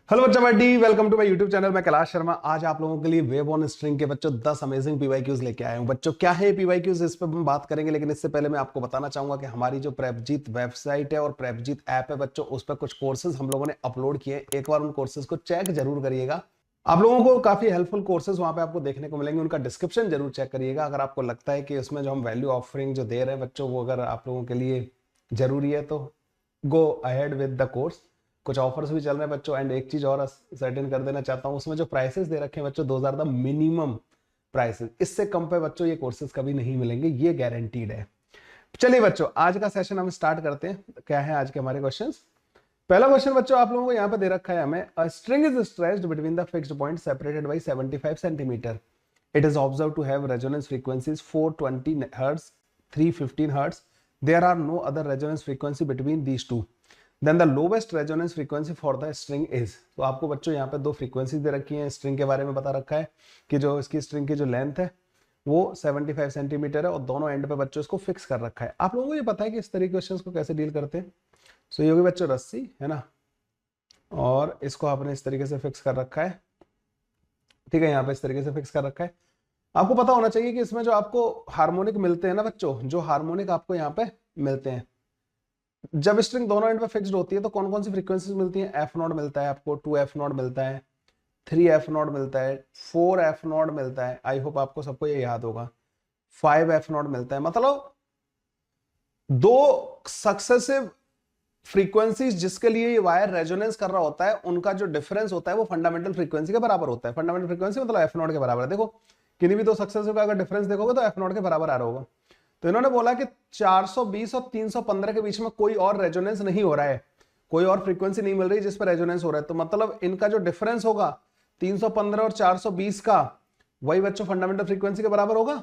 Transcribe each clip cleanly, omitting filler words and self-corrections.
Hello बच्चा party, welcome to my YouTube channel. मैं कैलाश शर्मा। आज आप लोगों के लिए वेव ऑन स्ट्रिंग के बच्चों 10 अमेजिंग पीवाईक्यूज लेके आया हूं। बच्चों क्या है पीवाईक्यूज, इस पर हम बात करेंगे, लेकिन इससे पहले मैं आपको बताना चाहूंगा कि हमारी जो प्रेपजीत वेबसाइट है और प्रेपजीत ऐप है बच्चों, उस पर कुछ कोर्सेज हम लोगों ने अपलोड किए हैं। एक बार उन कोर्सेज को चेक जरूर करिएगा। आप लोगों को काफी हेल्पफुल कोर्सेज वहां पे आपको देखने को मिलेंगे। उनका डिस्क्रिप्शन जरूर चेक करिएगा। अगर आपको लगता है कि उसमें जो हम वैल्यू ऑफरिंग जो दे रहे हैं बच्चों, वो अगर आप लोगों के लिए जरूरी है तो go ahead with the course. कुछ ऑफर्स भी चल रहे हैं बच्चों। एंड एक चीज और सर्टेन कर देना चाहता हूं, उसमें जो प्राइसेस दे रखे हैं बच्चों, 2000 द मिनिमम प्राइसेस। इससे कम पे बच्चों ये कोर्सेज कभी नहीं मिलेंगे, ये गारंटीड है। चलिए बच्चों, आज का सेशन हम स्टार्ट करते हैं। क्या है आज के हमारे क्वेश्चंस? पहला क्वेश्चन बच्चों आप लोगों को यहाँ पे दे रखा है हमें, a string is stretched between the fixed point separated by 75 centimetre. It is observe to have resonance frequencies 420 hertz, 315 hertz. There are no other resonance frequency between these two. Then the lowest resonance frequency for the string is. तो आपको बच्चों यहाँ पे दो frequency दे रखी है। String के बारे में बता रखा है कि जो इसकी स्ट्रिंग की जो लेंथ है वो 75 सेंटीमीटर है और दोनों एंड पे बच्चों इसको फिक्स कर रखा है। आप लोगों को ये पता है कि इस तरीके के क्वेश्चंस को कैसे डील करते हैं? सो ये होगी बच्चों रस्सी, है ना, और इसको आपने इस तरीके से फिक्स कर रखा है। ठीक है, यहाँ पे इस तरीके से फिक्स कर रखा है। आपको पता होना चाहिए कि इसमें जो आपको हार्मोनिक मिलते हैं ना बच्चों, जो हार्मोनिक आपको यहाँ पे मिलते हैं, जब स्ट्रिंग दोनों एंड पे फिक्स्ड होती है तो कौन कौन सी फ्रीक्वेंसीज मिलती हैं? एफ नॉट मिलता है आपको, 2 एफ नॉट मिलता है, 3 एफ नॉट मिलता है, 4 एफ नॉट मिलता है। आई होप आपको सबको ये याद होगा। 5 एफ नॉट मिलता है। मतलब दो सक्सेसिव फ्रीक्वेंसीज जिसके लिए ये वायर रेजोनेंस कर रहा होता है, उनका जो डिफरेंस होता है वो फंडामेंटल फ्रीक्वेंसी के बराबर होता है। फंडामेंटल फ्रीक्वेंसी मतलब एफ नॉट के बराबर है। देखो किन्हीं भी दो सक्सेसिव का अगर डिफरेंस देखोगे तो एफ नॉट के बराबर आ रहा होगा। तो इन्होंने बोला कि 420 और 315 के बीच में कोई और रेजोनेंस नहीं हो रहा है, कोई और फ्रीक्वेंसी नहीं मिल रही जिस पर रेजोनेंस हो रहा है। तो मतलब इनका जो डिफरेंस होगा 315 और 420 का, वही बच्चों फंडामेंटल फ्रीक्वेंसी के बराबर होगा।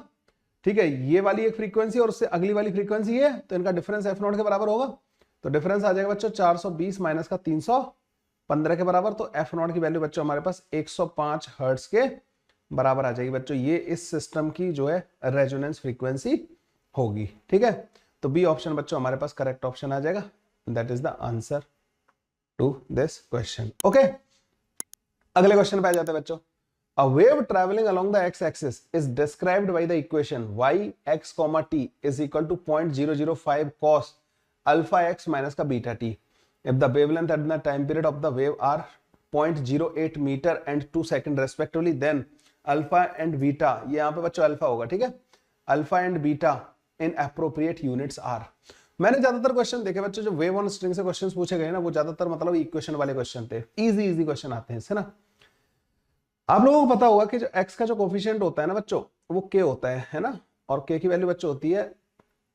ठीक है, ये वाली एक फ्रीक्वेंसी और उससे अगली वाली फ्रीक्वेंसी है, तो इनका डिफरेंस एफ नॉट के बराबर होगा। तो डिफरेंस आ जाएगा बच्चों 420 माइनस का 315 के बराबर। तो एफ नॉट की वैल्यू बच्चों हमारे पास 105 हर्ट्ज के बराबर आ जाएगी बच्चों। ये इस सिस्टम की जो है रेजोनेंस फ्रीक्वेंसी होगी। ठीक है, तो बी ऑप्शन बच्चों हमारे पास करेक्ट ऑप्शन आ जाएगा। That is the answer to this question. Okay, अगले क्वेश्चन पे आ जाते हैं बच्चों। A wave traveling along the x-axis is described by the equation y x comma t is equal to 0.005 cos alpha x minus का beta t. If the wavelength at the time period of the wave are 0.08 meter and 2 second respectively, then alpha and beta, ये यहाँ पे बच्चों alpha होगा। ठीक है, alpha and beta in appropriate units are। मैंने ज्यादातर क्वेश्चन देखे बच्चों, जो वेव ऑन स्ट्रिंग से क्वेश्चन पूछे गए ना, वो ज्यादातर मतलब इक्वेशन वाले क्वेश्चन थे। इजी क्वेश्चन आते हैं इससे ना। आप लोगों को पता होगा कि जो x का जो कोफिशिएंट होता है ना बच्चों, वो k होता है ना, और k की वैल्यू बच्चों होती है,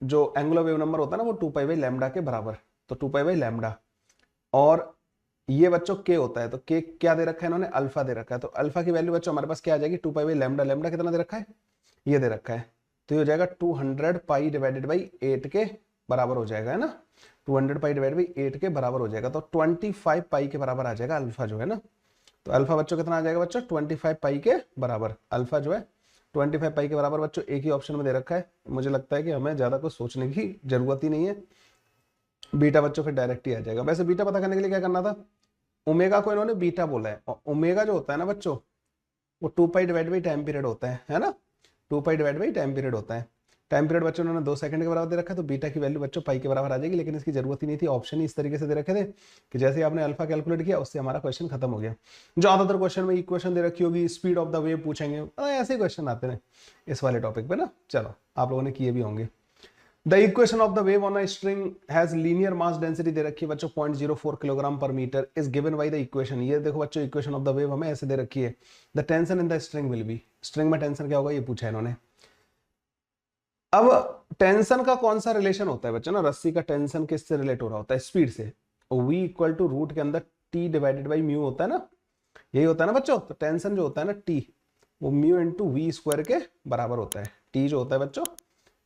जो एंगुलर वेव नंबर होता है ना, वो 2 पाई बाई लैम्डा के बराबर। तो 2 पाई बाई लैम्डा, और ये बच्चों k होता है। तो k क्या दे रखा है इन्होंने? अल्फा दे रखा है। तो अल्फा की वैल्यू बच्चों हमारे पास क्या आ जाएगी? 2 पाई बाई लैम्डा। लैम्डा कितना दे रखा है? ये दे रखा है। तो ये हो जाएगा 200 पाई डिवाइडेड बाई 8 के बराबर हो जाएगा, है ना। 200 पाई डिवाइडेड बाई 8 के बराबर हो जाएगा। तो 25 पाई के बराबर आ जाएगा अल्फा जो है ना। तो अल्फा बच्चों कितना आ जाएगा बच्चों? 25 पाई के बराबर। अल्फा जो है 25 पाई के बराबर बच्चों एक ही ऑप्शन में दे रखा है। मुझे लगता है कि हमें ज्यादा कुछ सोचने की जरूरत ही नहीं है। बीटा बच्चों फिर डायरेक्ट ही आ जाएगा। वैसे बीटा पता करने के लिए क्या करना था? ओमेगा को इन्होंने बीटा बोला है, और ओमेगा जो होता है ना बच्चों, वो 2 pi divide by time period होता है ना। 2 pi divide by time period होता है। टाइम पीरियड बच्चों उन्होंने 2 सेकंड के बराबर दे रखा है। तो बीटा की वैल्यू बच्चों पाई के बराबर आ जाएगी, लेकिन इसकी जरूरत ही नहीं थी। ऑप्शन ही इस तरीके से दे रखे थे कि जैसे ही आपने अल्फा कैलकुलेट किया उससे हमारा क्वेश्चन खत्म हो गया। ज्यादातर क्वेश्चन में इक्वेशन दे रखी होगी, स्पीड ऑफ द वेव पूछेंगे, ऐसे क्वेश्चन आते हैं इस वाले टॉपिक पे ना। चलो, आप लोगों ने किए भी होंगे। The equation of the wave on a string has linear mass density दे रखी है बच्चों 0.04 किलोग्राम पर metre is given by the equation. ये देखो बच्चों, इक्वेशन ऑफ द वेव हमें ऐसे दे रखी है। The tension in the string will be. String में टेंशन क्या होगा ये पूछा है इन्होंने। अब टेंशन का कौन सा रिलेशन होता है बच्चों ना? रस्सी का टेंशन किससे रिलेट हो रहा होता है? स्पीड से। v इक्वल टू रूट के अंदर t डिवाइडेड बाई म्यू होता है ना, यही होता है ना बच्चों। तो टेंशन जो होता है ना t, वो म्यू इंटू वी स्क्वायर के बराबर होता है। t जो होता है बच्चों,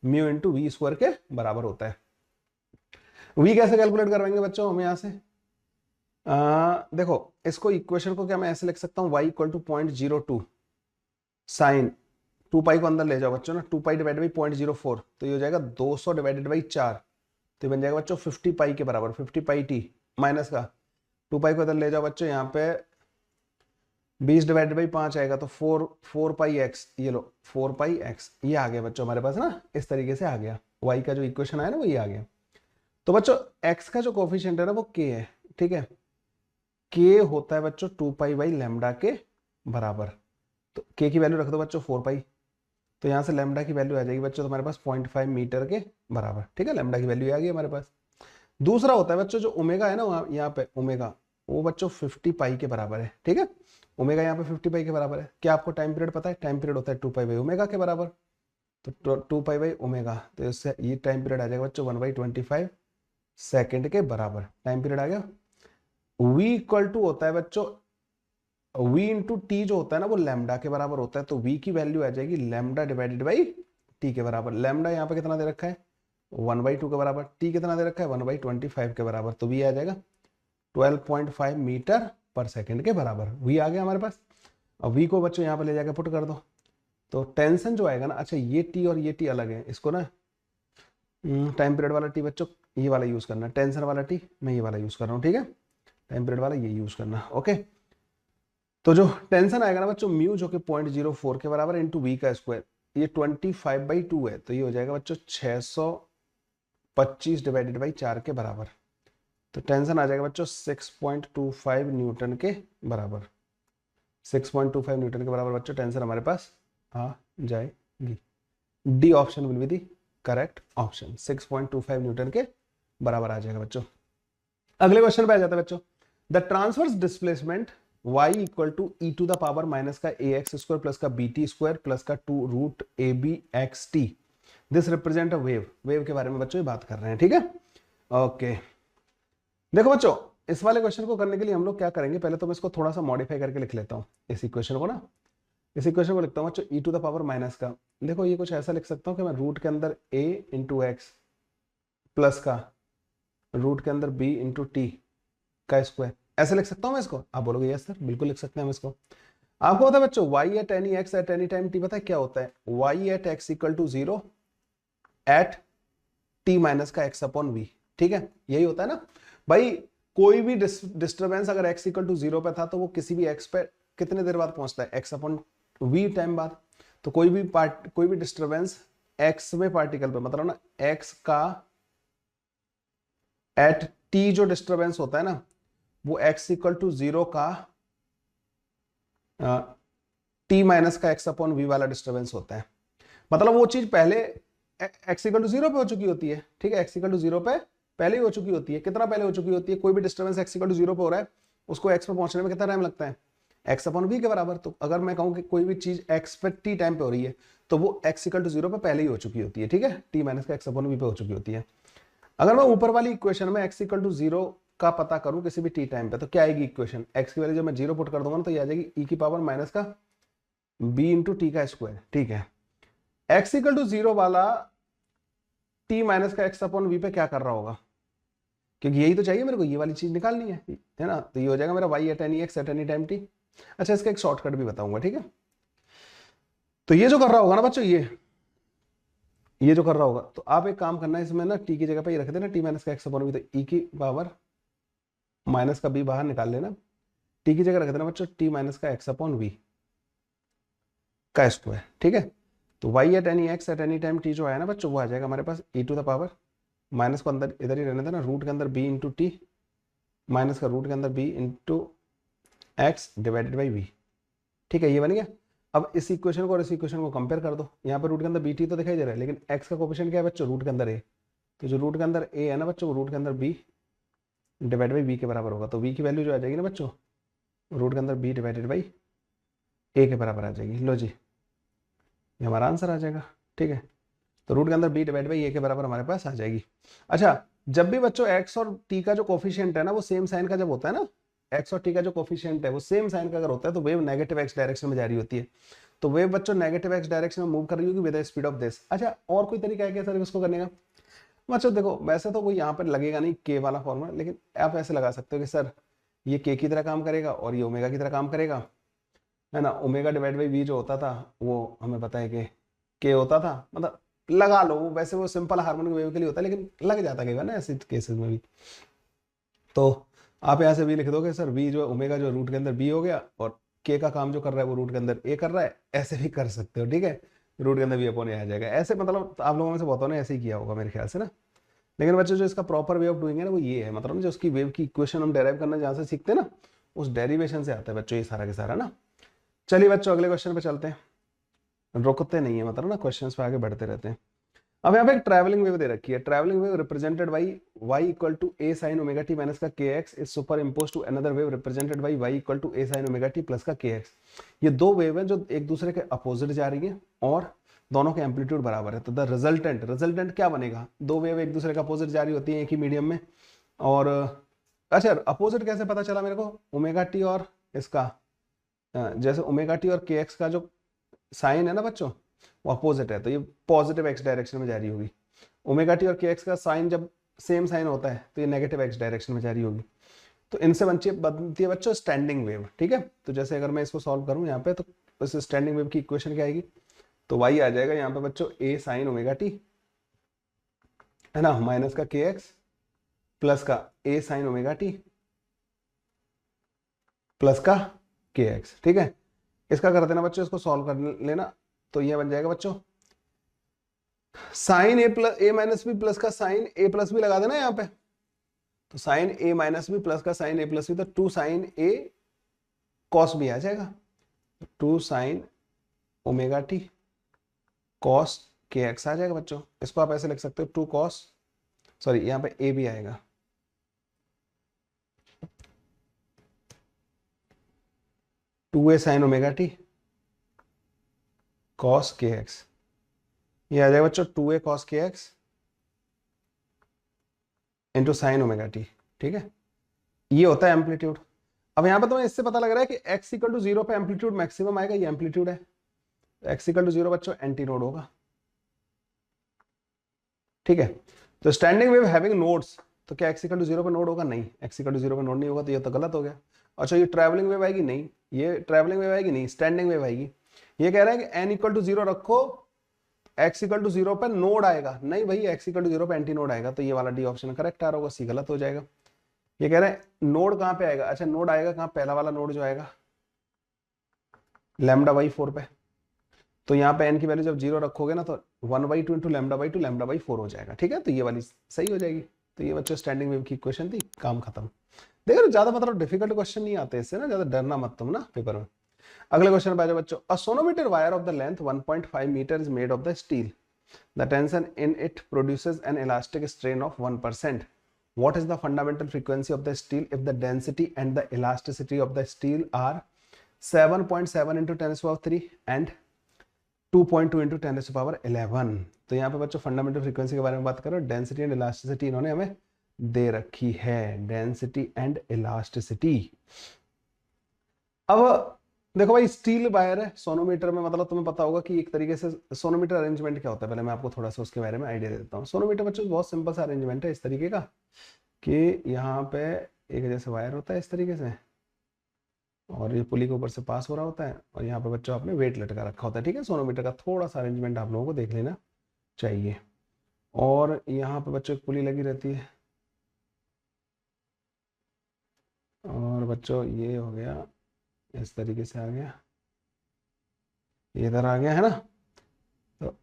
म्यू इंटू वी स्क्वायर के बराबर होता है। v कैसे कैलकुलेट करवाएंगे बच्चों हम यहाँ से? देखो, इसको इक्वेशन को क्या मैं ऐसे लिख सकता हूँ? y इक्वल टू 0.02 साइन 2 पाई को अंदर ले जाओ बच्चों ना, 2 पाई डिवाइड बाई 0.04, तो ये हो जाएगा 200 डिवाइडेड बाई 4। तो ये बन जाएगा बच्चों 50 पाई के बराबर, 50 पाई टी माइनस का 2 पाई को इधर ले जाओ बच्चों, यहाँ पे 20 डिवाइडेड बाई 5 आएगा तो 4 पाई एक्स, ये लो 4 पाई एक्स, ये आ गया बच्चों हमारे पास ना, इस तरीके से आ गया। y का जो इक्वेशन आया ना वो ये आ गया। तो बच्चों x का जो कोफिशिएंट है ना वो k है, ठीक है। k होता है बच्चों 2 पाई बाई लैम्डा के बराबर। तो k की वैल्यू रख दो बच्चों 4 पाई, तो यहाँ से लैम्डा की वैल्यू आ जाएगी बच्चों तुम्हारे पास 0.5 मीटर के बराबर, ठीक है। लैम्डा की वैल्यू आ गई हमारे पास। दूसरा होता है बच्चों जो ओमेगा है ना, वहाँ यहाँ पे ओमेगा, वो बच्चों 50 पाई के बराबर है, ठीक है। ओमेगा यहाँ पे 50 पाई के बराबर है। क्या आपको टाइम पीरियड पता है? टाइम पीरियड होता है 2 पाई बाई ओमेगा के बराबर। तो 2 पाई बाई ओमेगा, तो इससे ये टाइम पीरियड आ जाएगा बच्चों 1/25 सेकेंड के बराबर टाइम पीरियड आ गया। v इक्वल टू होता है बच्चों v इंटू टी, जो होता है ना वो लैम्डा के बराबर होता है। तो v की वैल्यू आ जाएगी लैम्डा डिवाइडेड बाई टी के बराबर। लैम्डा यहाँ पे कितना दे रखा है? 1/2 के बराबर। टी कितना दे रखा है? 1/25 के बराबर। तो v आ जाएगा 12.5 मीटर पर सेकेंड के बराबर। v आ गया हमारे पास। अब v को बच्चों यहाँ पे ले जाकर पुट कर दो, तो टेंशन जो आएगा ना, अच्छा ये t और ये t अलग है, इसको ना टाइम पीरियड वाला t बच्चों ये वाला यूज करना, टेंशन वाला t मैं ये वाला यूज कर रहा हूँ, ठीक है। टाइम पीरियड वाला ये यूज करना, ओके। तो जो टेंशन आएगा ना बच्चों म्यू, जो कि 0.04 के बराबर इंटू वी का स्क्वायर, ये 25/2 है, तो ये हो जाएगा बच्चों 625 डिवाइडेड बाई 4 के बराबर। तो टेंशन आ जाएगा बच्चों 6.25 न्यूटन के बराबर। 6.25 न्यूटन के बराबर बच्चों टेंशन हमारे पास आ जाएगी। D option will be the correct option. 6.25 Newton के बराबर आ जाएगा बच्चों। अगले क्वेश्चन पे आ जाता है बच्चों। The transverse displacement y equal to e to the power minus का ए एक्स स्क्वायर प्लस का बी टी स्क्वायर प्लस का 2 root A B X T, this represent a wave. Wave के बारे में बच्चों ये बात कर रहे हैं, ठीक है। ओके देखो बच्चों, इस वाले क्वेश्चन को करने के लिए हम लोग क्या करेंगे, पहले तो मैं इसको थोड़ा सा मॉडिफाई करके लिख लेता हूँ इस इक्वेशन को ना। इस इक्वेशन को लिखता हूँ बच्चों ई टू द पावर माइनस का, देखो ये कुछ ऐसा लिख सकता हूँ कि मैं रूट के अंदर a इंटू एक्स प्लस का रूट के अंदर b इंटू टी का स्क्वायर, ऐसे लिख सकता हूँ मैं इसको। आप बोलोगे यस सर बिल्कुल लिख सकते हैं हम इसको। आपको पता है बच्चों y at any x at any time t, पता है क्या होता है? y at x equal to 0 at t minus का x अपॉन v, ठीक है। यही होता है ना भाई। कोई भी डिस्टर्बेंस अगर x इक्वल टू 0 पे था तो वो किसी भी x पे कितने देर बाद पहुंचता है? x अपॉन v टाइम बाद। तो कोई भी डिस्टर्बेंस x में पार्टिकल पे, मतलब ना x का एट t जो डिस्टर्बेंस होता है ना, वो x इक्वल टू 0 का t माइनस का x अपॉन v वाला डिस्टर्बेंस होता है। मतलब वो चीज पहले x इक्वल टू 0 पे हो चुकी होती है, ठीक है। x इक्वल टू 0 पे पहले ही हो चुकी होती है। कितना पहले हो चुकी होती है? कोई भी डिस्टर्बेंस x इक्वल टू 0 पे हो रहा है, उसको x पे पहुंचने में कितना टाइम लगता है? x अपॉन v के बराबर। तो अगर मैं कहूं कि कोई भी चीज x पे t टाइम पे हो रही है तो वो x इक्वल टू 0 पे पहले ही हो चुकी होती है, ठीक है। t माइनस का x अपॉन v पे हो चुकी होती है। अगर मैं ऊपर वाली इक्वेशन में x इक्वल टू 0 का पता करूं किसी भी t टाइम पे, तो क्या आएगी इक्वेशन? x की वैल्यू जब मैं 0 पुट कर दूंगा ना तो ये आ जाएगी e की पावर माइनस का b इंटू टी का स्क्वायर, ठीक है। x इक्वल टू 0 वाला t माइनस का x अपॉन v पे क्या कर रहा होगा? क्योंकि यही तो चाहिए मेरे को, ये वाली चीज निकालनी है ना। तो ये हो जाएगा मेरा y at any x at any time t। अच्छा इसका एक शॉर्टकट भी बताऊंगा, ठीक है। तो ये जो कर रहा होगा ना बच्चों, ये जो कर रहा होगा, तो आप एक काम करना है, इसमें ना t की जगह पे ये रख देना t माइनस का x अपॉन v, तो e की पावर माइनस का b बाहर निकाल लेना, t की जगह रख देना बच्चों t माइनस का x अपॉन v का स्क्वायर, ठीक है। तो y at any x at any time t जो आया ना बच्चों, वो आ जाएगा हमारे पास e to the power, minus को अंदर इधर ही रहने देना, रूट के अंदर b इंटू टी माइनस का रूट के अंदर b into x divided by v, ठीक है। ये बन गया। अब इस इक्वेशन को और इस इक्वेशन को कंपेयर कर दो। यहाँ पर रूट के अंदर बी टी तो दिखाई दे रहा है, लेकिन x का कोफिशिएंट क्या है बच्चों? रूट के अंदर a। तो जो रूट के अंदर a है ना बच्चों, वो रूट के अंदर b डिवाइड बाई v के बराबर होगा। तो v की वैल्यू जो आ जाएगी ना बच्चों, रूट के अंदर b डिवाइडेड बाई a के बराबर आ जाएगी। लो जी, ये हमारा आंसर आ जाएगा, ठीक है। तो रूट के अंदर b डिवाइड बाई a के बराबर हमारे पास आ जाएगी। अच्छा जब भी बच्चों x और t का जो कोफिशिएंट है ना वो सेम साइन का जब होता है ना, x और t का जो कोफिशिएंट है वो सेम साइन का अगर होता है तो वेव नेगेटिव x डायरेक्शन में जा रही होती है। तो वेव बच्चों नेगेटिव x डायरेक्शन में मूव कर रही होगी with the speed of this. अच्छा और कोई तरीका है क्या सर इसको करने का? बच्चों देखो वैसे तो कोई यहाँ पर लगेगा नहीं k वाला फॉर्मूला, लेकिन आप ऐसे लगा सकते हो कि सर ये k की तरह काम करेगा और ये ओमेगा की तरह काम करेगा, है ना। ओमेगा डिवाइड बाई v जो होता था वो हमें पता है कि k होता था, मतलब लगा लो। वैसे वो सिंपल हार्मोनिक वेव के लिए होता है, लेकिन लग जाता है ना ऐसे केसेस में भी। तो आप यहाँ से भी लिख दोगे सर v जो ओमेगा जो रूट के अंदर b हो गया और के का काम जो कर रहा है वो रूट के अंदर ए कर रहा है, ऐसे भी कर सकते हो, ठीक है, रूट के अंदर भी अपॉन ए आ जाएगा ऐसे, मतलब आप लोगों में से बहुतों ने ऐसे ही किया होगा मेरे ख्याल से ना। लेकिन बच्चों जो इसका प्रॉपर वे ऑफ डूइंग है ना वो ये है, मतलब जो उसकी वेव की इक्वेशन हम डेराइव करना जहाँ से सीखते हैं ना, उस डेरिवेशन से आता है बच्चों ये सारा के सारा ना। चलिए बच्चों अगले क्वेश्चन पे चलते हैं, रुकते नहीं है मतलब ना, क्वेश्चन पे आगे बढ़ते रहते हैं। अब यहाँ पे एक ट्रैवलिंग वेव दे रखी है, travelling wave represented by Y equal to A sine omega T minus का K X is superimpose to another wave represented by Y equal to A sine omega T plus का K X. ये दो wave है जो एक दूसरे के opposite जा रही है और दोनों के एम्पलीट्यूड बराबर है, तो द रिजल्टेंट, रिजल्टेंट क्या बनेगा, दो वेव एक दूसरे के अपोजिट जा रही होती है एक ही मीडियम में, और अच्छा अपोजिट कैसे पता चला मेरे को, ओमेगा टी और इसका जैसे ओमेगा टी और के एक्स का जो साइन है ना बच्चों वो अपोजिट है, तो ये पॉजिटिव एक्स डायरेक्शन में जा रही होगी। ओमेगा टी और के एक्स का साइन जब सेम साइन होता है तो ये नेगेटिव एक्स डायरेक्शन में जा रही होगी, तो इनसे बनती है बच्चों स्टैंडिंग वेव, ठीक है। तो जैसे अगर मैं इसको सॉल्व करूं यहाँ पे, तो इस स्टैंडिंग वेव की इक्वेशन क्या आएगी, तो वाई आ जाएगा यहाँ पे बच्चों ए साइन ओमेगा टी है ना, माइनस का के एक्स प्लस का ए साइन ओमेगा टी प्लस का के एक्स, ठीक है। इसका कर देना बच्चों, इसको सॉल्व कर लेना, तो ये बन जाएगा बच्चों sine A plus A minus B plus का साइन ए प्लस बी लगा देना यहाँ पे, तो sine A minus B plus का साइन ए प्लस बी, तो two sine A cos B आ जाएगा, two sine omega T cos K X आ जाएगा बच्चों। इसको आप ऐसे लिख सकते हो टू कॉस, सॉरी यहाँ पे ए भी आएगा, two A sine omega T cos K X, ये आ जाएगा बच्चों two A cos K X into sine omega T, ठीक है। ये होता है एम्पलीट्यूड। अब यहाँ पे तुम्हें इससे पता लग रहा है कि x इक्वल टू जीरो पे एम्पलीट्यूड मैक्सिमम आएगा, ये एम्पलीट्यूड है, तो x इक्वल टू जीरो बच्चों एंटी नोड होगा, ठीक है। तो स्टैंडिंग वेव हैविंग नोड्स, तो क्या x इक्वल टू जीरो पे नोड होगा, नहीं, x इक्वल टू जीरो पे नोड नहीं होगा, तो ये तो गलत हो गया। अच्छा ये ट्रैवलिंग वेव आएगी, नहीं ये ट्रैवलिंग वेव आएगी, नहीं स्टैंडिंग वेव आएगी। ये कह रहा है कि n इक्वल टू जीरो रखो, x इक्वल टू जीरो पे नोड आएगा, नहीं भाई x इक्वल टू जीरो पे एंटी नोड आएगा, तो ये वाला डी ऑप्शन करेक्ट आ रहा होगा, सी गलत हो जाएगा। ये कह रहे हैं नोड कहाँ पे आएगा, अच्छा नोड आएगा कहाँ, पहला वाला नोड जो आएगा लैम्डा बाई 4 पे, तो यहाँ पे n की वैल्यू जब जीरो रखोगे ना तो 1/2 into lambda by 2 lambda by 4 हो जाएगा, ठीक है, तो ये वाली सही हो जाएगी। तो ये बच्चों स्टैंडिंग वेव की इक्वेशन थी, काम खत्म। देखो ज्यादा मतलब डिफिकल्ट क्वेश्चन नहीं आते इससे ना, ज्यादा डरना मत तुम ना पेपर में। अगले क्वेश्चन पे आ जाओ बच्चों, a sonometer wire of the length 1.5 metre is made of the steel, the tension in it produces an elastic strain of 1%. What is the fundamental frequency of the steel if the density and the elasticity of the steel are 7.7 into 10 to the power 3 and 2.2 into 10 to the power 11? तो यहाँ पे बच्चों fundamental frequency के बारे में बात करो, density and elasticity इन्होंने हमें दे रखी है, डेंसिटी एंड इलास्टिसिटी। अब देखो भाई स्टील वायर है सोनोमीटर में, मतलब तुम्हें पता होगा कि एक तरीके से सोनोमीटर अरेंजमेंट क्या होता है, पहले मैं आपको थोड़ा सा उसके बारे में आइडिया देता हूँ। सोनोमीटर बच्चों बहुत सिंपल सा अरेंजमेंट है इस तरीके का कि यहाँ पे एक जैसे वायर होता है इस तरीके से, और ये पुली के ऊपर से पास हो रहा होता है, और यहाँ पे बच्चों आपने वेट लटका रखा होता है, ठीक है। सोनोमीटर का थोड़ा सा अरेंजमेंट आप लोगों को देख लेना चाहिए, और यहाँ पे बच्चों एक पुली लगी रहती है, और बच्चों ये हो गया इस तरीके से आ गया, ये इधर आ गया है ना, तो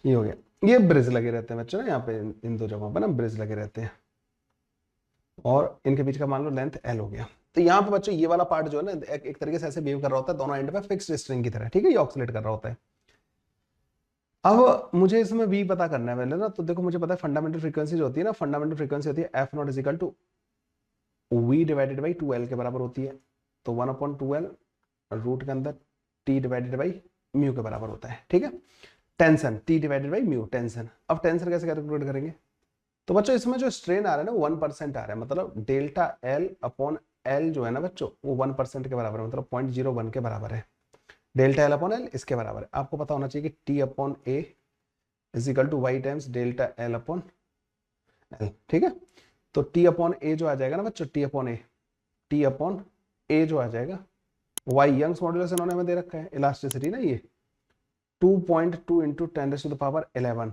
ये हो गया, ये ब्रिज लगे रहते हैं बच्चों ना यहाँ पे, इन दो जगहों पर ना ब्रिज लगे रहते हैं, और इनके बीच का मान लो लेंथ एल हो गया। तो यहाँ पे बच्चों ये वाला पार्ट जो है ना एक तरीके से ऐसे बिहेव कर रहा होता है दोनों एंड पे फिक्स्ड स्ट्रिंग की तरह, ठीक है, ये ऑक्सीलेट कर रहा होता है। अब मुझे इसमें वी पता करना है पहले ना, तो देखो मुझे पता है फंडामेंटल फ्रीक्वेंसी जो होती है ना, फंडामेंटल फ्रीक्वेंसी होती है F naught is equal to V divided by 2l के बराबर होती है, तो 1/2l रूट के अंदर t डिवाइडेड बाई म्यू के बराबर होता है, ठीक है। Tension t divided by mu tension. अब टेंशन कैसे कैलकुलेट करेंगे, तो बच्चों इसमें जो स्ट्रेन आ रहा है ना 1% आ रहा है, मतलब डेल्टा एल अपॉन एल जो है ना बच्चों वो 1% के बराबर है, मतलब 0.01 के बराबर है, डेल्टा एल अपॉन एल इसके बराबर है। आपको पता होना चाहिए कि T upon A is equal to Y times delta L upon L, ठीक है। तो टी अपॉन ए जो आ जाएगा ना बच्चों, टी अपॉन ए जो आ जाएगा, वाई यंग्स मॉड्यूलस इन्होंने हमें दे रखा है, इलास्टिसिटी ना ये 2.2 इंटू 10 टू द पावर 11,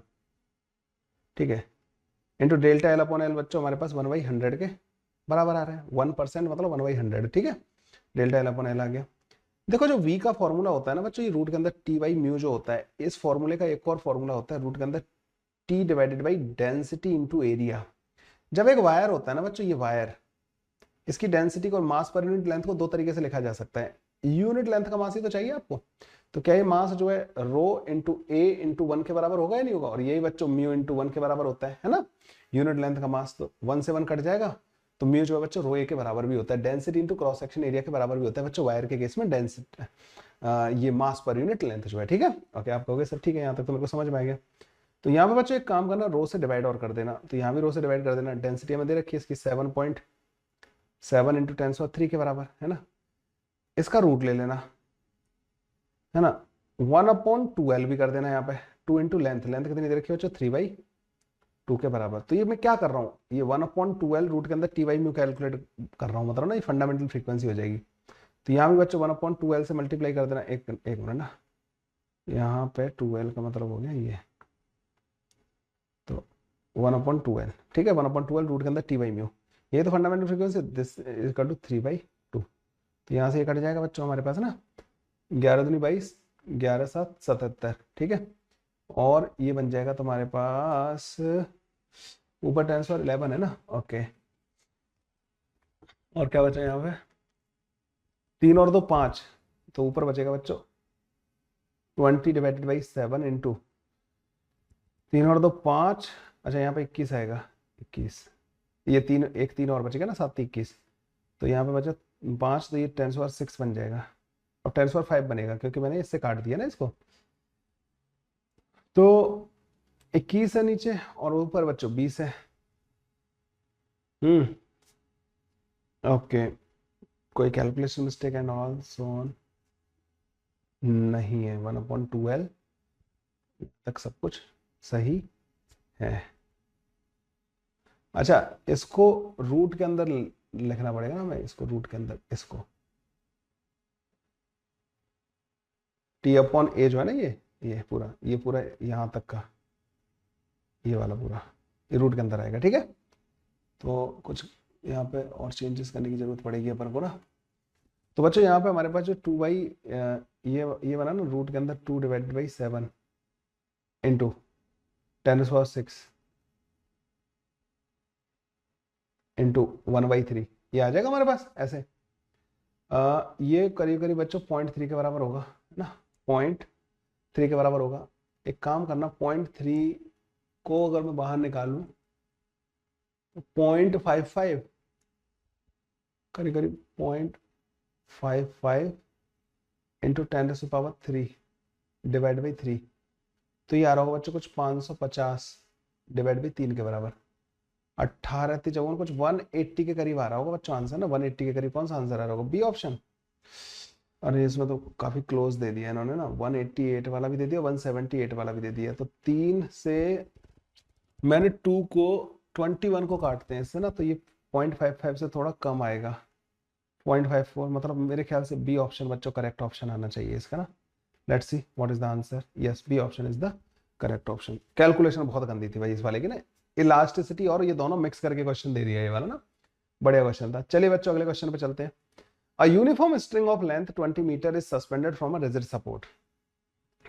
ठीक है, into delta L upon L बच्चों हमारे पास 1/100 के बराबर आ रहा है। 1% मतलब 1/100, ठीक है। डेल्टा एल अपॉन एल आ गया। देखो जो v का फॉर्मूला होता है ना बच्चों, ये रूट के अंदर टी बाई म्यू जो होता है, इस फॉर्मूले का एक और फॉर्मूला होता है रूट के अंदर T divided by density into area. जब एक वायर होता है ना बच्चों, ये वायर, इसकी डेंसिटी को, मास पर यूनिट लेंथ को दो तरीके से लिखा जा सकता है। यूनिट लेंथ का मास ही तो चाहिए आपको, तो क्या ये मास जो है रो इंटू ए इंटू 1 के बराबर होगा या नहीं होगा, और यही बच्चों म्यू इंटू 1 के बराबर होता है ना। यूनिट लेंथ का मास तो 1 से 1 कट जाएगा, तो म्यू जो है बच्चों रो ए के बराबर भी होता है। Density into cross section area के बराबर भी होता है बच्चों वायर के केस में। डेंसिटी ये मास पर यूनिट लेंथ जो है, ठीक है। ओके, आप कहोगे सर ठीक है, यहाँ तक तो मेरे को समझ में आ गया। तो यहाँ पे बच्चों एक काम करना, रो से डिवाइड और कर देना, तो यहाँ भी रो से डिवाइड कर देना। डेंसिटी हमें दे रखी है इसकी 7.7 इंटू 10³ के बराबर है ना। इसका रूट ले लेना है ना, 1/12 भी कर देना यहाँ पे। 2 इंटू लेंथ, लेंथ कितनी दे रखी है बच्चों, 3/2 के बराबर। तो ये मैं क्या कर रहा हूँ, ये 1/12 रूट के अंदर टी बाई म्यू कैलकुलेट कर रहा हूँ, मतलब ना ये फंडामेंटल फ्रीक्वेंसी हो जाएगी। तो यहाँ भी बच्चों 1/12 से मल्टीप्लाई कर देना। एक मिनट ना, यहाँ पे 12 का मतलब हो गया ये, तो 1/12, ठीक है। 1/12 रूट के अंदर टी बाई म्यू, ये तो fundamental frequency, this is equal to 3/2। तो यहाँ से ये कट जाएगा बच्चों हमारे पास ना, 11 दूनी 22, 11 7 77, ठीक है। और ये बन जाएगा तुम्हारे पास, ऊपर 10⁻11 है ना। ओके, और क्या बचा यहाँ पे, 3 और 2 5, तो ऊपर बचेगा बच्चों 20/7 इंटू 3 और 2 5। अच्छा यहाँ पे 21 आएगा, 21, ये 3, एक 3 और बचेगा ना, 7 21। तो यहाँ पे बचा 5, तो ये 10⁻6 बन जाएगा, और 10⁻5 बनेगा क्योंकि मैंने इससे काट दिया ना इसको। तो 21 है नीचे, और ऊपर बच्चों 20 है। ओके, कोई calculation mistake and all so on नहीं है। 1/12 तक सब कुछ सही है। अच्छा, इसको रूट के अंदर लिखना पड़ेगा ना, मैं इसको रूट के अंदर, इसको टी अपॉन ए जो है ना, ये पूरा यहाँ तक का, ये वाला पूरा, ये रूट के अंदर आएगा, ठीक है। तो कुछ यहाँ पे और चेंजेस करने की जरूरत पड़ेगी अपन को ना। तो बच्चों यहाँ पे हमारे पास जो 2 ये बना ना रूट के अंदर 2/7 इंटू 10⁻6 इंटू 1/3, ये आ जाएगा हमारे पास ऐसे। ये करीब करीब बच्चों 0.3 के बराबर होगा है ना, 0.3 के बराबर होगा। एक काम करना, 0.3 को अगर मैं बाहर निकालूं तो 0.55, करीब करीब 0.55 इंटू 10⁻³ डिवाइड बाई 3, तो ये आ रहा होगा बच्चों कुछ 550 डिवाइड बाई 3 के बराबर। 18 54 कुछ 180 के करीब आ रहा होगा बच्चों आंसर ना, 180 के करीब कौन सा आंसर आ रहा होगा, बी ऑप्शन। अरे इसमें तो काफी क्लोज दे दिया इन्होंने ना, 188 वाला भी दे दिया, 178 वाला भी दे दिया। तो 3 से मैंने 2 को 21 को काटते हैं इससे ना, तो ये 0.55 से थोड़ा कम आएगा, 0.54, मतलब मेरे ख्याल से बी ऑप्शन बच्चों करेक्ट ऑप्शन आना चाहिए इसका ना। Let's see what is the answer. Yes, B option is the correct option. Calculation बहुत गंदी थी भाई इस वाले की ना, इलास्टिसिटी और ये दोनों मिक्स करके क्वेश्चन दे दिया ये वाला ना, बढ़िया क्वेश्चन था। चलिए बच्चों अगले क्वेश्चन पे चलते हैं। A uniform string of length 20 metre is suspended from a rigid support।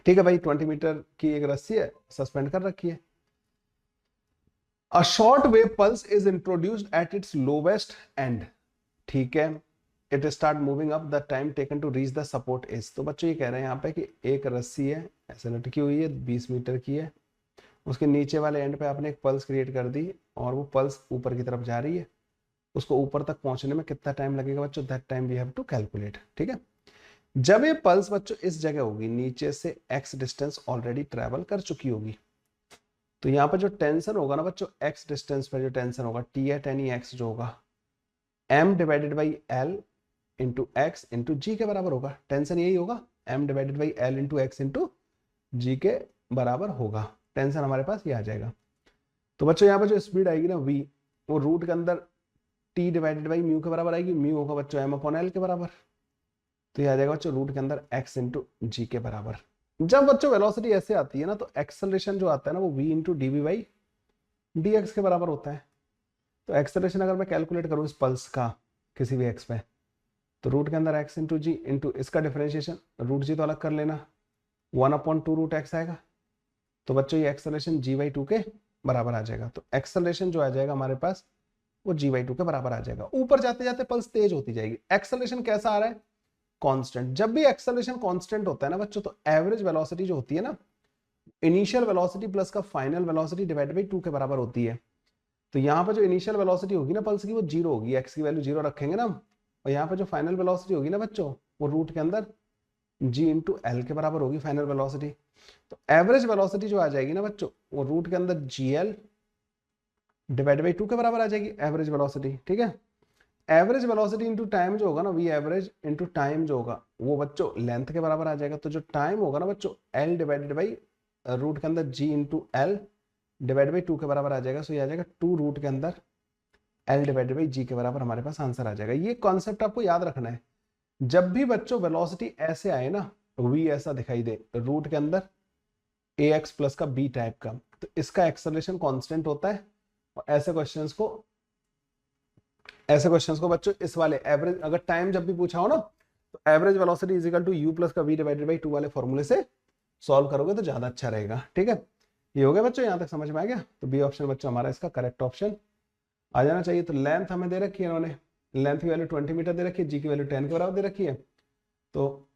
ठीक है भाई, 20 मीटर की एक रस्सी है, सस्पेंड कर रखी है। A short wave pulse is introduced at its lowest end। ठीक है, it start moving up, the time taken to reach the support is। तो बच्चों ये कह रहे हैं यहाँ पे कि एक रस्सी है ऐसे लटकी हुई है, 20 मीटर की है, उसके नीचे वाले एंड पे आपने एक पल्स क्रिएट कर दी, और वो पल्स ऊपर की तरफ जा रही है। उसको ऊपर तक पहुंचने में कितना टाइम लगेगा बच्चों, that time we have to calculate, ठीक है। जब ये पल्स बच्चों इस जगह होगी, नीचे से x डिस्टेंस ऑलरेडी ट्रेवल कर चुकी होगी, तो यहाँ पर जो टेंशन होगा ना बच्चों, x डिस्टेंस पर जो टेंशन होगा, टी एट एनी x जो होगा, m divided by l into X into G के बराबर होगा। टेंशन यही होगा, m divided by l into X into G के बराबर होगा। टेंशन हमारे पास ये आ जाएगा। तो बच्चों यहाँ पर जो स्पीड आएगी ना v, वो रूट के अंदर t डिवाइडेड बाई म्यू के बराबर आएगी। म्यू होगा बच्चों m अपॉन l के बराबर, तो ये आ जाएगा बच्चों रूट के अंदर x इंटू जी के बराबर। जब बच्चों वेलोसिटी ऐसे आती है ना, तो एक्सेलरेशन जो आता है ना, वो v into D V by dx के बराबर होता है। तो एक्सेलरेशन अगर मैं कैलकुलेट करूँ इस पल्स का किसी भी x पे, तो रूट के अंदर x इंटू जी इंटू इसका डिफरेंशिएशन, रूट जी तो अलग कर लेना, 1/2 रूट x आएगा। तो बच्चों ये एक्सेलरेशन g/2 के बराबर आ जाएगा। तो एक्सेलरेशन जो आ जाएगा हमारे पास वो g/2 के बराबर आ जाएगा। ऊपर जाते जाते पल्स तेज होती जाएगी। एक्सेलरेशन कैसा आ रहा है? कांस्टेंट। जब भी एक्सेलरेशन कांस्टेंट होता है ना बच्चों, तो एवरेज वेलोसिटी जो होती है ना, इनिशियल वेलोसिटी प्लस का फाइनल वेलोसिटी डिवाइड बाई 2 के बराबर होती है। तो यहाँ पर जो इनिशियल वेलोसिटी होगी ना पल्स की वो 0 होगी, एक्स की वैल्यू 0 रखेंगे ना, और यहाँ पर जो फाइनल वेलोसिटी होगी ना बच्चों, वो रूट के अंदर जी इंटू एल के बराबर होगी फाइनल वेलोसिटी। तो एवरेज वेलोसिटी जो आ जाएगी ना बच्चों, वो रूट के अंदर जी एल डिवाइड बाई 2 के बराबर आ जाएगी एवरेज वेलोसिटी। ठीक है, एवरेज वेलोसिटी इंटू टाइम जो होगा ना, वी एवरेज इंटू टाइम जो होगा वो बच्चों लेंथ के बराबर आ जाएगा। तो जो टाइम होगा ना बच्चों, एल डिवाइडेड बाई रूट के अंदर जी इंटू एल डिवाइड बाई 2 के बराबर आ जाएगा। सो ये आ जाएगा 2 रूट के अंदर एल डिवाइडेड बाई जी के बराबर हमारे पास आंसर आ जाएगा। ये कॉन्सेप्ट आपको याद रखना है। जब भी बच्चों वेलोसिटी ऐसे आए ना, वी ऐसा दिखाई दे रूट के अंदर ए एक्स प्लस का बी टाइप का, तो इसका एक्सेलरेशन कांस्टेंट होता है। और ऐसे क्वेश्चंस को बच्चों इस वाले एवरेज, अगर टाइम जब भी पूछा हो ना, तो average velocity is equal to U plus का वी डिवाइडेड बाई 2 वाले फॉर्मूले से सॉल्व करोगे तो ज्यादा अच्छा रहेगा। ठीक है, ये हो गया बच्चों, यहां तक समझ में आ गया। तो बी ऑप्शन बच्चों हमारा इसका करेक्ट ऑप्शन आ जाना चाहिए। तो लेंथ हमें दे रखी है इन्होंने, लेंथ की वैल्यू 20 मीटर दे रखी है, जी की वैल्यू 10 के बराबर दे रखी है। तो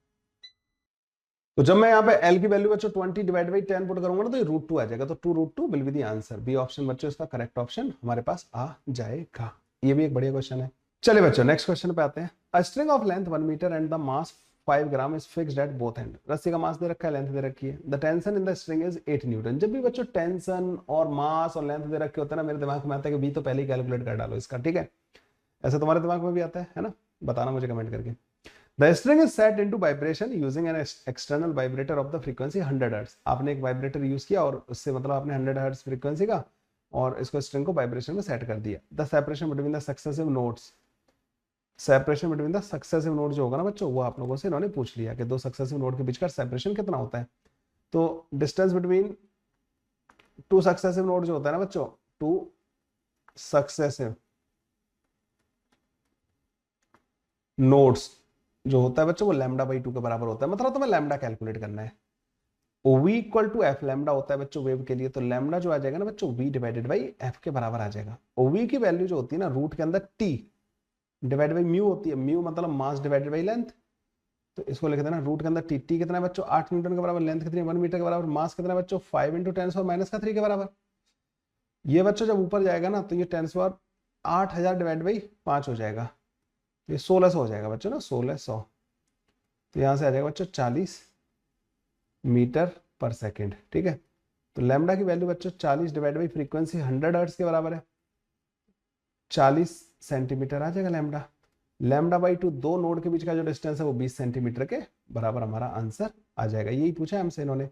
जब मैं यहाँ पे एल की वैल्यू बच्चों 20 डिवाइड बाई 10 पुट करूंगा ना, तो ये √2 आ जाएगा। तो 2 √2 will be the answer. B option बच्चों इसका करेक्ट ऑप्शन हमारे पास आ जाएगा। ये भी एक बढ़िया क्वेश्चन है। चलिए बच्चों नेक्स्ट क्वेश्चन पे आते हैं। A string of length 1 metre and the mass 5 gram is fixed at both end. रस्सी का मास दे रखा है, लेंथ दे रखी है। The tension in the string is 8 Newton. जब भी बच्चों टेंशन और मास और लेंथ दे रखे होते हैं ना, मेरे दिमाग में आता है कि बी तो पहले ही कैलकुलेट कर डालो इसका। ठीक है, ऐसा तुम्हारे दिमाग में भी आता है ना? बताना मुझे कमेंट करके। The string is set into vibration using an external vibrator of the frequency 100 Hz। आपने एक वाइब्रेटर यूज किया और उससे मतलब आपने 100 Hz फ्रीक्वेंसी का, और इसको स्ट्रिंग को वाइब्रेशन में सेट कर दिया। The separation between the successive notes, separation between the successive note जो होगा ना बच्चों, वो आप लोगों से इन्होंने पूछ लिया कि दो सक्सेसिव नोट के बीच का सेपरेशन कितना होता है। तो distance between two successive note जो होता है ना बच्चों, टू सक्सेसिव नोट्स जो होता है बच्चों, वो λ/2 के बराबर होता है। मतलब तुम्हें लैम्डा कैलकुलेट करना है। OV equal to F lambda होता है बच्चों वेव के लिए। तो लैम्डा जो आ जाएगा ना बच्चों, V डिवाइडेड बाई एफ के बराबर आ जाएगा। OV की वैल्यू जो होती है ना, रूट के अंदर T डिवाइड बाई म्यू होती है। म्यू मतलब मास डिवाइडेड बाई लेंथ। तो इसको लिख देना, रूट के अंदर T कितना है बच्चों, 8 न्यूटन के बराबर। लेंथ कितनी है, 1 मीटर के बराबर। मास कितना है बच्चों, 5 × 10⁻³ के बराबर। ये बच्चों जब ऊपर जाएगा ना, तो ये 10⁻8000 डिवाइड बाई 5 हो जाएगा। ये 1600 हो जाएगा बच्चों ना, 1600। तो यहां से आ जाएगा बच्चों 40 मीटर पर सेकेंड। ठीक है, तो लैम्डा की वैल्यू बच्चों 40 डिवाइड बाई फ्रीक्वेंसी 100 हर्ट्ज के बराबर है, 40 सेंटीमीटर आ जाएगा लैम्डा। λ/2 दो नोड के बीच का जो डिस्टेंस है वो 20 सेंटीमीटर के बराबर हमारा आंसर आ जाएगा। यही पूछा है हमसे इन्होंने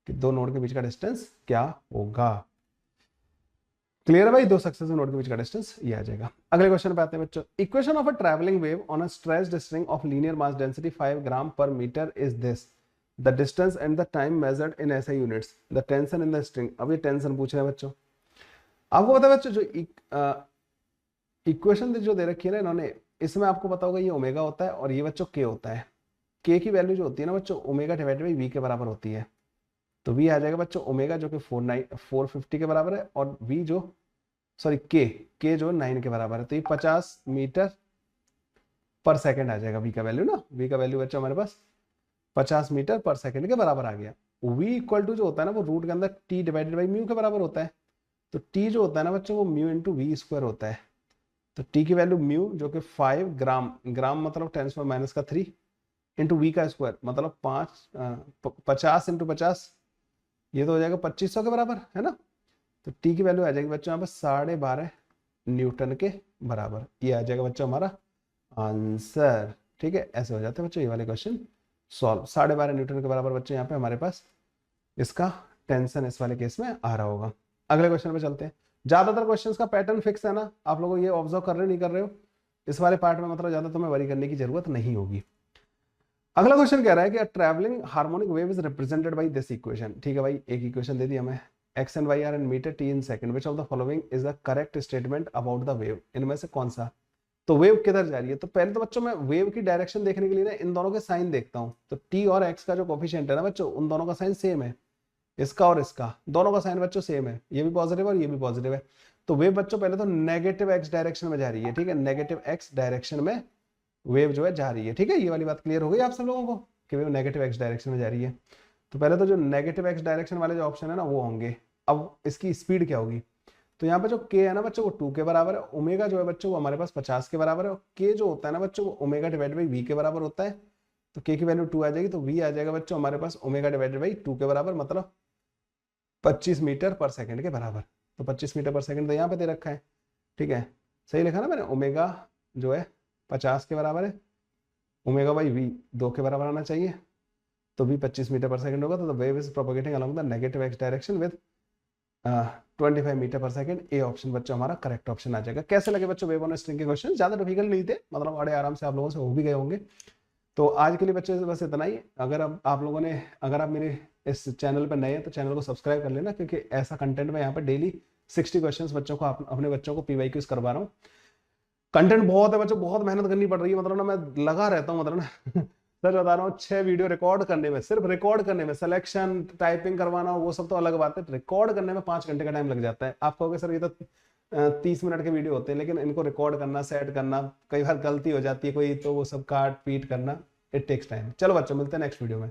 कि दो नोड के बीच का डिस्टेंस क्या होगा। क्लियर है भाई, दो सक्सेसिव नोड के बीच का डिस्टेंस ये आ जाएगा। अगले क्वेश्चन पे आते हैं बच्चों। Equation of a travelling wave on a stretched string of linear mass density 5 gram per metre is this. The distance and the time measured in SI units. The tension in the string. अब ये tension पूछ रहे हैं बच्चों। आपको पता है बच्चों, जो इक्वेशन जो दे रखी है ना इन्होंने, इसमें आपको पता होगा ये ओमेगा होता है और ये बच्चों के होता है। के की वैल्यू जो होती है ना बच्चों, ओमेगा डिवाइडेड बाई वी के बराबर होती है। तो वी आ जाएगा बच्चों ओमेगा जो कि 450 के बराबर है, और वी जो सॉरी के जो 9 के बराबर है। तो ये 50 मीटर पर सेकंड आ जाएगा वी का वैल्यू ना। वी का वैल्यू बच्चों हमारे पास 50 मीटर पर सेकंड के बराबर आ गया। वी इक्वल टू जो होता है ना, वो रूट के अंदर टी डिवाइडेड बाई म्यू के बराबर होता है। तो टी जो होता है ना बच्चों, वो म्यू इंटू वी स्क्वायर होता है। तो टी की वैल्यू म्यू जो कि 5 ग्राम, ग्राम मतलब 10⁻³ इंटू वी का स्क्वायर मतलब 50 इंटू 50, ये तो हो जाएगा 2500 के बराबर है ना। तो टी की वैल्यू आ जाएगी बच्चों यहाँ पर 12.5 न्यूटन के बराबर। ये आ जाएगा बच्चों हमारा आंसर। ठीक है, ऐसे हो जाते हैं बच्चों ये वाले क्वेश्चन सॉल्व। 12.5 न्यूटन के बराबर बच्चों यहाँ पे हमारे पास इसका टेंशन इस वाले केस में आ रहा होगा। अगले क्वेश्चन पे चलते हैं। ज्यादातर क्वेश्चंस का पैटर्न फिक्स है ना, आप लोगों ये ऑब्जर्व कर रहे हो नहीं कर रहे हो, इस वाले पार्ट में मतलब ज्यादा तुम्हें वरी करने की जरूरत नहीं होगी। अगला क्वेश्चन कह रहा है कि travelling harmonic wave is represented by this equation. ठीक है भाई, एक इक्वेशन दे दी हमें, X and Y are in metre, T in second, which of the following is the correct statement about the wave, इनमें से कौन सा। तो वेव किधर जा रही है, तो पहले तो बच्चों मैं वेव की डायरेक्शन देखने के लिए ना इन दोनों के साइन देखता हूँ। तो टी और एक्स का जो कोफिशिएंट है ना बच्चों, उन दोनों का साइन सेम है, इसका और इसका, दोनों का साइन बच्चों सेम है, ये भी पॉजिटिव और ये भी पॉजिटिव है। तो वेव बच्चों पहले तो नेगेटिव एक्स डायरेक्शन में जा रही है, ठीक है, नेगेटिव एक्स डायरेक्शन में वेव जो है जा रही है, ठीक है। ये वाली बात क्लियर हो गई आप सब लोगों को कि वेव नेगेटिव एक्स डायरेक्शन में जा रही है। तो पहले तो जो नेगेटिव एक्स डायरेक्शन वाले जो ऑप्शन है ना वो होंगे। अब इसकी स्पीड क्या होगी, तो यहाँ पे जो k है ना बच्चों वो 2 के बराबर है, ओमेगा जो है बच्चों वो हमारे पास 50 के बराबर है, और k जो होता है ना बच्चों वो ओमेगा डिवाइड बाई v के बराबर होता है। तो k की वैल्यू 2 आ जाएगी, तो v आ जाएगा बच्चों हमारे पास ओमेगा डिवाइडेड बाई 2 के बराबर, मतलब 25 मीटर पर सेकंड के बराबर। तो 25 मीटर पर सेकंड तो यहाँ पे दे रखा है, ठीक है, सही लिखा ना मैंने। ओमेगा जो है 50 के बराबर है, ओमेगा बाई v 2 के बराबर आना चाहिए, तो v 25 मीटर पर सेकंड होगा। तो the wave is propagating along the negative X direction with 25 metre per second. A option बच्चों हमारा करेक्ट ऑप्शन आ जाएगा। कैसे लगे बच्चों वेव ऑन स्ट्रिंग के क्वेश्चन, ज्यादा डिफिकल्ट नहीं थे, मतलब बड़े आराम से आप लोगों से हो भी गए होंगे। तो आज के लिए बच्चों बस इतना ही। अगर अब आप लोगों ने, अगर आप मेरे इस चैनल पर नए हैं तो चैनल को सब्सक्राइब कर लेना, क्योंकि ऐसा कंटेंट मैं यहाँ पर डेली 60 क्वेश्चंस बच्चों को अपने बच्चों को पीवाईक्यूज करवा रहा हूँ। कंटेंट बहुत है बच्चों, बहुत मेहनत करनी पड़ रही है, मतलब ना मैं लगा रहता हूँ, मतलब ना सच बता रहा हूँ, 6 वीडियो रिकॉर्ड करने में, सिर्फ रिकॉर्ड करने में, सिलेक्शन टाइपिंग करवाना वो सब तो अलग बात है, रिकॉर्ड करने में 5 घंटे का टाइम लग जाता है। आप कहोगे सर ये तो 30 मिनट के वीडियो होते हैं, लेकिन इनको रिकॉर्ड करना, सेट करना, कई बार गलती हो जाती है कोई, तो वो सब काट पीट करना, इट टेक्स टाइम। चलो बच्चों मिलते हैं नेक्स्ट वीडियो में।